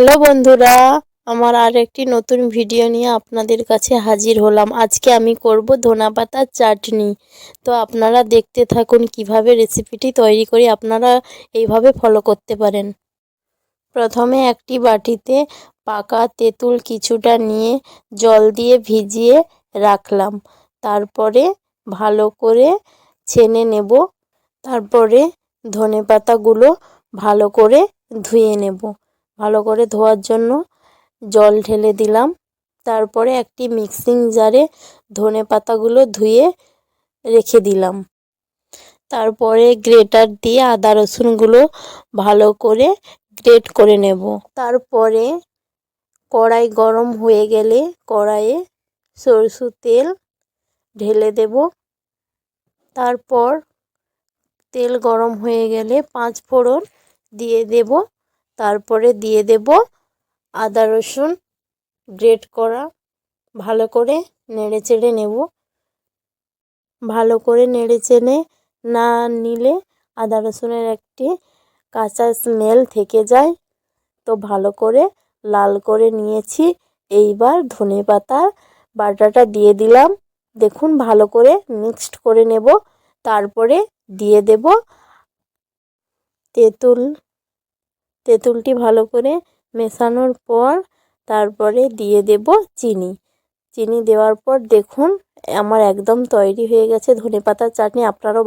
Hello বন্ধুরা, আমার আরেকটি নতুন ভিডিও নিয়ে আপনাদের কাছে হাজির হলাম। আজকে আমি করব ধনেপাতার চাটনি। তো আপনারা দেখতে থাকুন কিভাবে রেসিপিটি তৈরি করি, আপনারা এইভাবে ফলো করতে পারেন। প্রথমে একটি বাটিতে পাকা তেঁতুল কিছুটা নিয়ে জল দিয়ে ভিজিয়ে রাখলাম। তারপরে ভালো করে ছেনে নেব। তারপরে ধনেপাতাগুলো ভালো করে ধুয়ে নেব। ভালো করে ধোয়ার জন্য জল ঢেলে দিলাম। তারপরে একটি মিক্সিং জারে ধনেপাতাগুলো ধুয়ে রেখে দিলাম। তারপরে গ্রেটার দিয়ে আদা রসুনগুলো ভালো করে গ্রেট করে নেব। তারপরে কড়াই গরম হয়ে গেলে কড়াইয়ে সরষের তেল ঢেলে দেব। তারপর তেল গরম হয়ে গেলে 5 ফোড়ন দিয়ে দেব। তারপরে দিয়ে দেব আদা রসুন গ্রেট করা। ভালো করে নেড়েচেড়ে নেব। ভালো করে নেড়েচেড়ে না নিলে আদা রসুনের একটি কাঁচা স্মেল থেকে যায়। তো ভালো করে লাল করে নিয়েছি। এইবার ধনেপাতা বাটাটা দিয়ে দিলাম। দেখুন ভালো করে মিক্সড করে নেব। তারপরে দিয়ে দেব তেঁতুলটি ভালো করে মেশানোর পর তারপরে দিয়ে দেব চিনি। চিনি দেওয়ার পর দেখুন আমার একদম তৈরি হয়ে গেছে ধনেপাতার চাটনি। আপনারাও